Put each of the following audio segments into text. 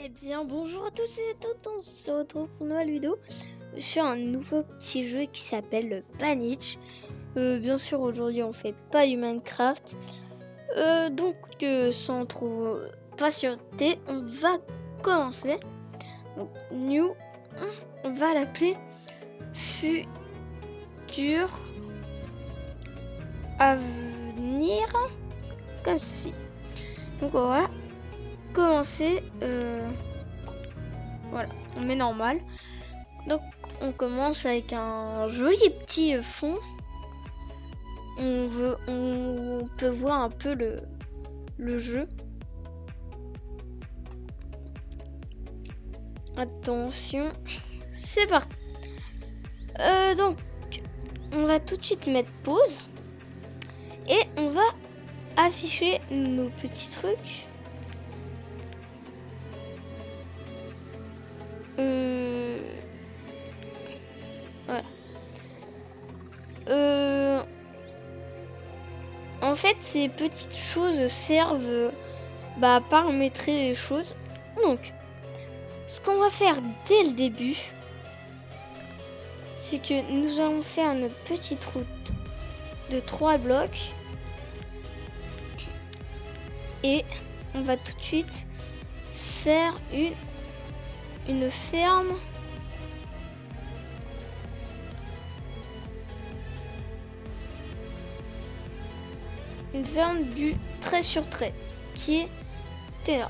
Eh bien, bonjour à tous et à toutes, on se retrouve pour une nouvelle vidéo sur un nouveau petit jeu qui s'appelle Panic. Bien sûr, aujourd'hui on fait pas du Minecraft, donc sans trop patienter, on va commencer. Donc, new, on va l'appeler Futur Avenir, comme ceci. Donc on va commencer, voilà, on met normal. Donc on commence avec un joli petit fond. On peut voir un peu le jeu. Attention, c'est parti. Donc on va tout de suite mettre pause et on va afficher nos petits trucs. Voilà. En fait, ces petites choses servent à paramétrer les choses. Donc, ce qu'on va faire dès le début, c'est que nous allons faire une petite route de 3 blocs. Et on va tout de suite faire une ferme. Une ferme du trait sur trait qui est là.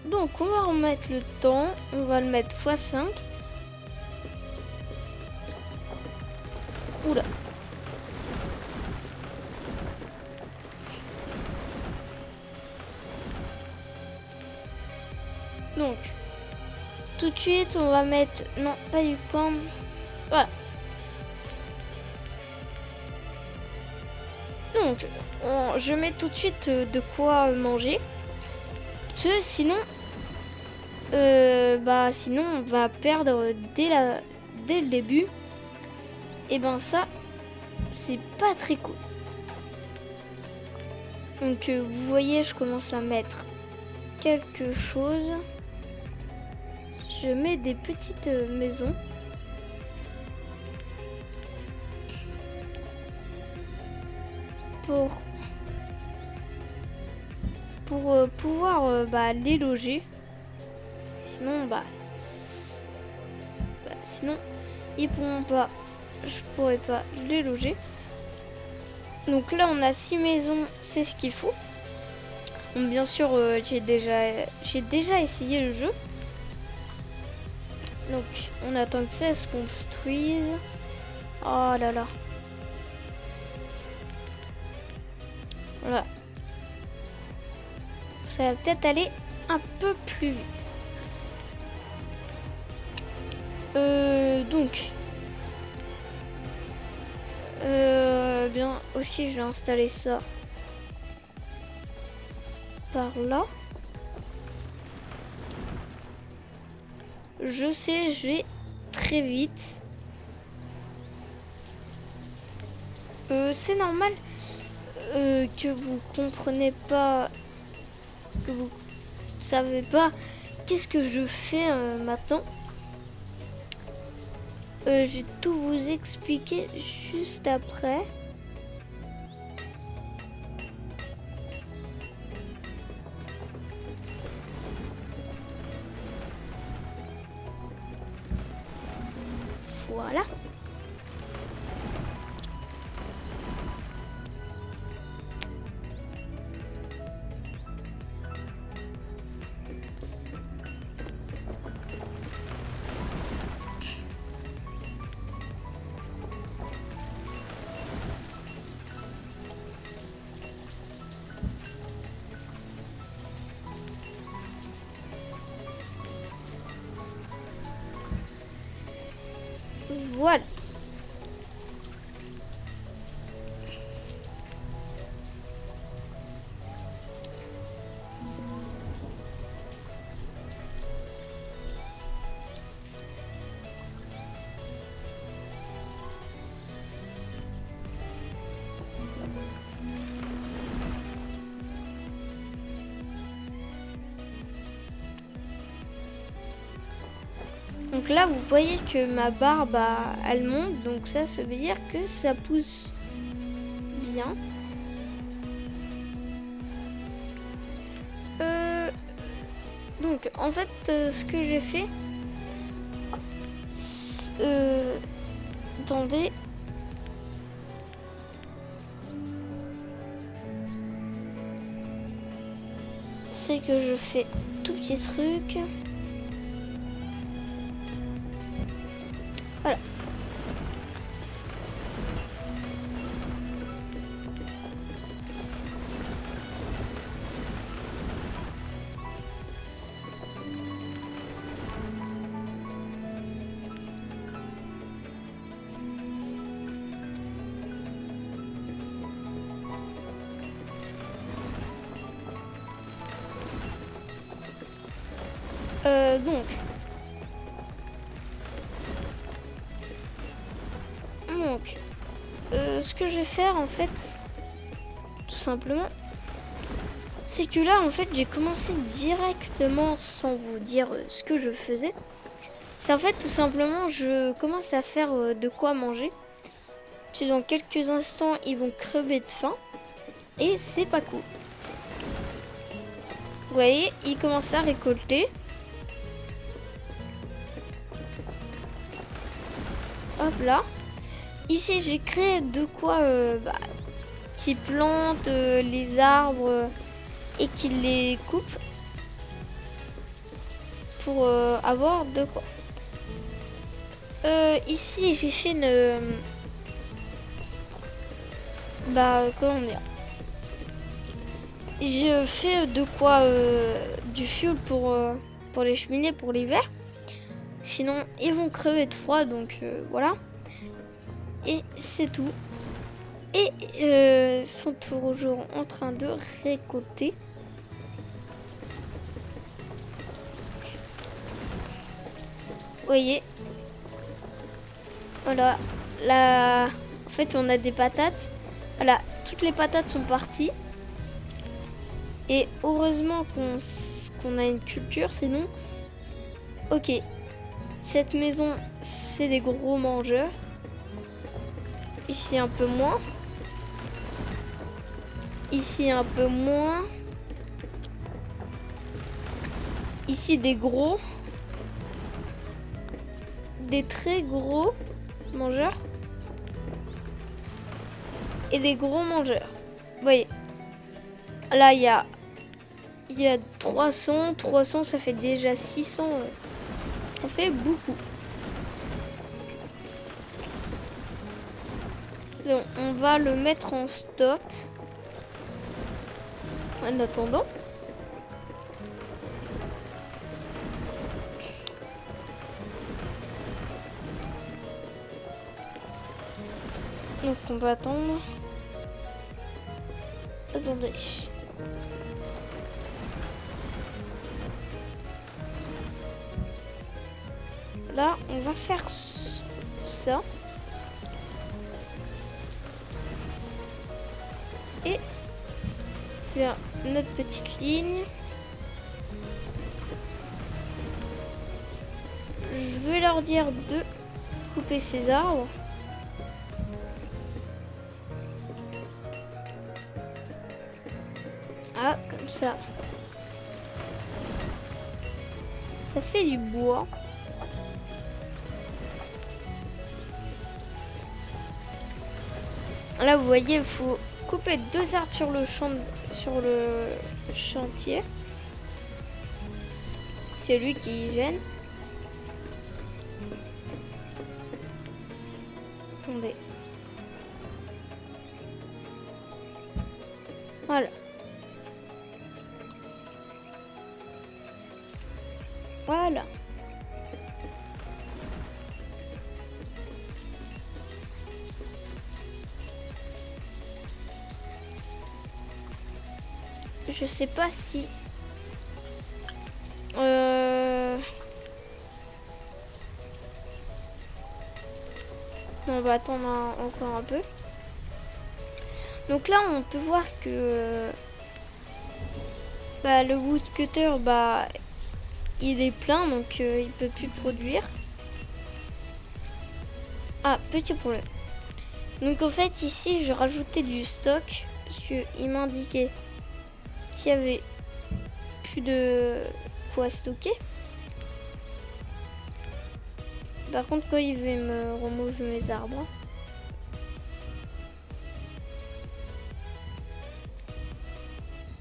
Donc on va remettre le temps, on va le mettre x5. Oula. Donc tout de suite on va mettre, non pas du pain, voilà. Donc je mets tout de suite de quoi manger, parce que sinon sinon on va perdre dès le début. Et ça c'est pas très cool. Donc vous voyez, je commence à mettre quelque chose. Je mets des petites maisons. Pour pouvoir les loger. Sinon sinon ils pourront pas, je pourrais pas les loger. Donc là on a 6 maisons, c'est ce qu'il faut. Donc, bien sûr j'ai déjà essayé le jeu. Donc on attend que ça se construise. Oh là là. Voilà. Ça va peut-être aller un peu plus vite. Donc bien aussi je vais installer ça par là. Je sais, je vais très vite. C'est normal que vous comprenez pas, que vous savez pas qu'est-ce que je fais maintenant. Je vais tout vous expliquer juste après. Voilà. Voilà. Donc là, vous voyez que ma barre, elle monte. Donc ça veut dire que ça pousse bien. Donc en fait, ce que j'ai fait, attendez. C'est que je fais tout petit truc. Voilà. Donc, ce que je vais faire en fait, tout simplement, c'est que là en fait j'ai commencé directement sans vous dire ce que je faisais. C'est en fait tout simplement je commence à faire de quoi manger. Puis dans quelques instants ils vont crever de faim et c'est pas cool. Vous voyez, ils commencent à récolter. Hop là. Ici j'ai créé de quoi qui plantent les arbres et qui les coupent pour avoir de quoi. Ici j'ai fait une comment dire, je fais de quoi du fuel pour les cheminées pour l'hiver. Sinon ils vont crever de froid, donc voilà. Et c'est tout. Et ils sont toujours en train de récolter. Vous voyez. Voilà. Là, en fait, on a des patates. Voilà, toutes les patates sont parties. Et heureusement qu'on a une culture, sinon... Ok. Cette maison, c'est des gros mangeurs. Ici un peu moins. Ici un peu moins. Ici des gros. Des très gros mangeurs. Et des gros mangeurs. Vous voyez. Là il y a 300. 300 ça fait déjà 600. Ça fait beaucoup. Donc, on va le mettre en stop. En attendant. Donc on va attendre. Attendez. Là, on va faire ça. Et faire notre petite ligne. Je vais leur dire de couper ces arbres. Ah, comme ça. Ça fait du bois. Là, vous voyez, il faut couper 2 arbres sur le chantier. C'est lui qui gêne. Attendez. Voilà. Voilà. Je sais pas si on va attendre encore un peu. Donc là on peut voir que le woodcutter il est plein, donc il peut plus produire. Ah, petit problème. Donc en fait ici je rajoutais du stock parce qu'il m'indiquait qu'il y avait plus de quoi stocker. Par contre quand il veut me remover mes arbres,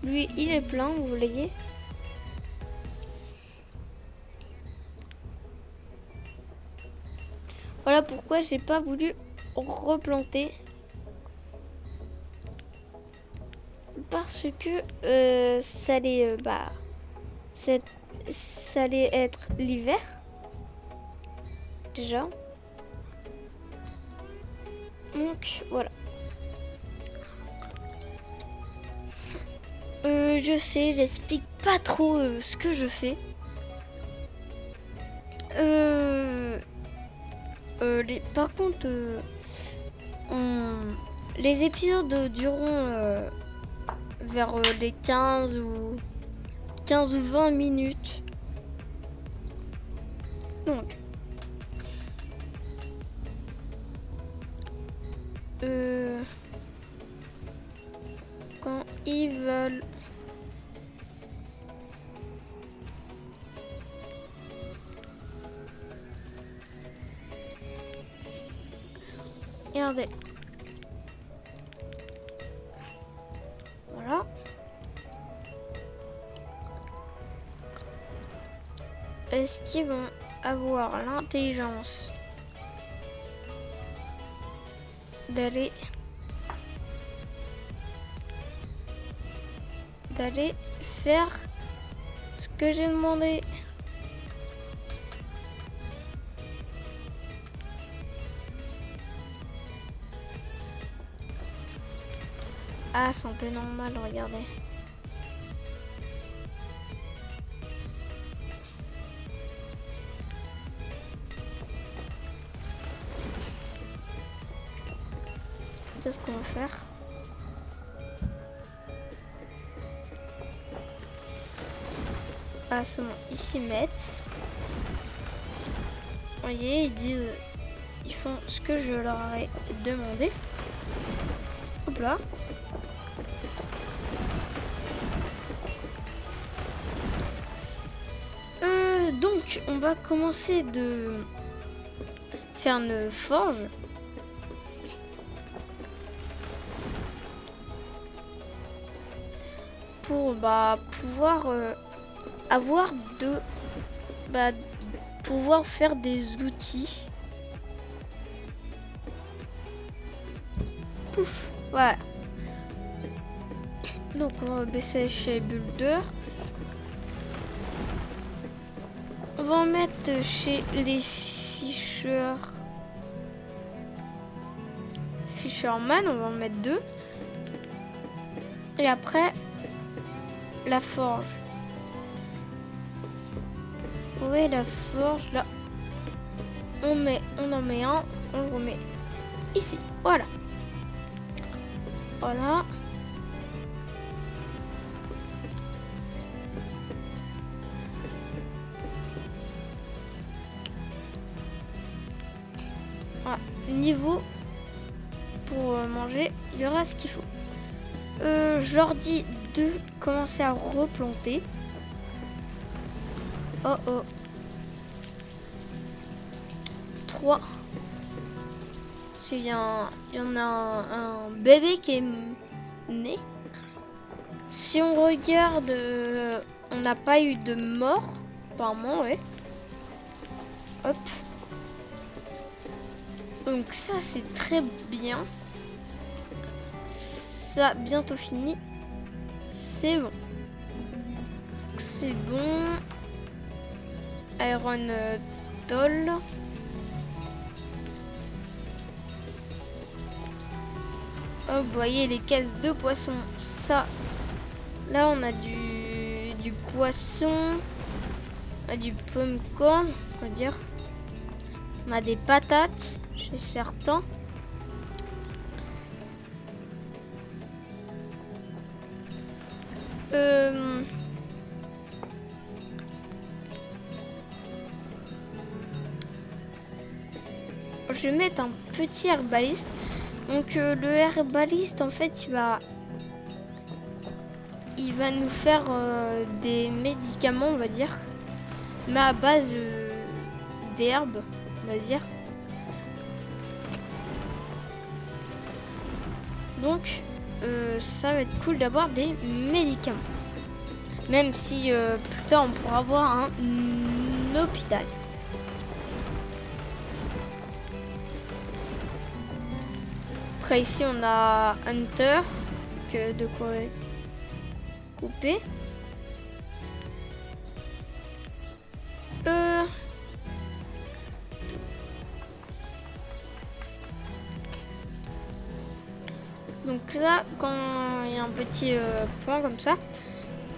lui il est plein, vous voyez. Voilà pourquoi j'ai pas voulu replanter. Parce que ça allait ça allait être l'hiver déjà. Donc voilà. Je sais, j'explique pas trop ce que je fais. Par contre, les épisodes dureront vers les 15 ou 20 minutes. Donc, quand ils veulent regardez. Voilà. Est-ce qu'ils vont avoir l'intelligence d'aller faire ce que j'ai demandé? Ah, c'est un peu normal, regardez. C'est ce qu'on va faire. Ah, c'est bon, ils s'y mettent. Vous voyez, ils disent, ils font ce que je leur ai demandé. Hop là. Donc, on va commencer de faire une forge. Pour pouvoir avoir pouvoir faire des outils. Pouf, voilà. Donc on va baisser chez Builder. On va en mettre chez les Fisherman, on va en mettre 2. Et après la forge. Ouais, la forge là. On en met un, on le remet ici. Voilà. Voilà. Voilà. Niveau pour manger, il y aura ce qu'il faut. Je leur dis de commencer à replanter. Oh oh. 3. Il y en a un bébé qui est né. Si on regarde, on n'a pas eu de mort, apparemment, ouais. Hop. Donc ça, c'est très bien. Ça, bientôt fini. C'est bon. C'est bon. Iron Doll. Oh, vous voyez les caisses de poissons. Ça, là, on a du poisson. On a du pomme-corn, on va dire. On a des patates, chez certains. je vais mettre un petit herbaliste. Donc le herbaliste en fait il va nous faire des médicaments, on va dire, mais à base d'herbes, on va dire. Donc ça va être cool d'avoir des médicaments. Même si plus tard on pourra avoir un hôpital. Après ici on a Hunter, que de quoi couper. Donc là, quand il y a un petit point comme ça,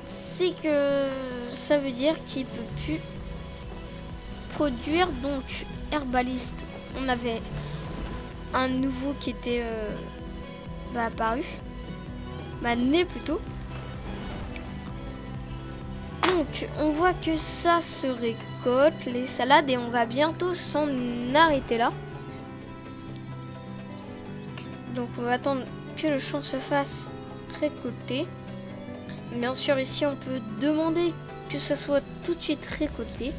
c'est que ça veut dire qu'il peut plus produire. Donc herbaliste, on avait un nouveau qui était apparu, né plutôt. Donc on voit que ça se récolte les salades et on va bientôt s'en arrêter là. Donc on va attendre que le champ se fasse récolter. Bien sûr ici on peut demander que ça soit tout de suite récolté.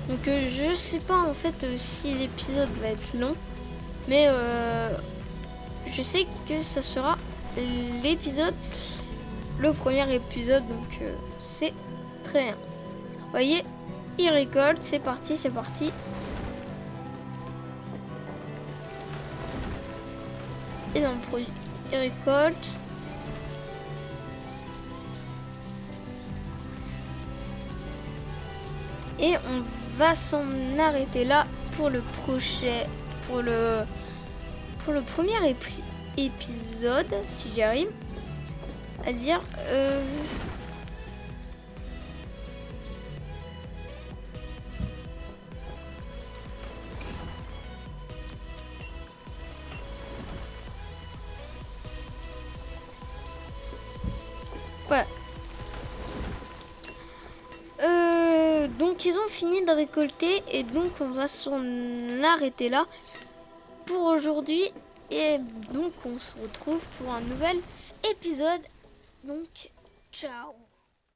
Donc je sais pas en fait si l'épisode va être long, mais je sais que ça sera le premier épisode, donc c'est très bien. Vous voyez, il récolte, c'est parti. Et dans le produit, il récolte. Et on va s'en arrêter là pour le premier épisode, si j'y arrive à dire. Voilà. Donc ils ont fini de récolter et donc on va s'en arrêter là pour aujourd'hui. Et donc on se retrouve pour un nouvel épisode. Donc ciao.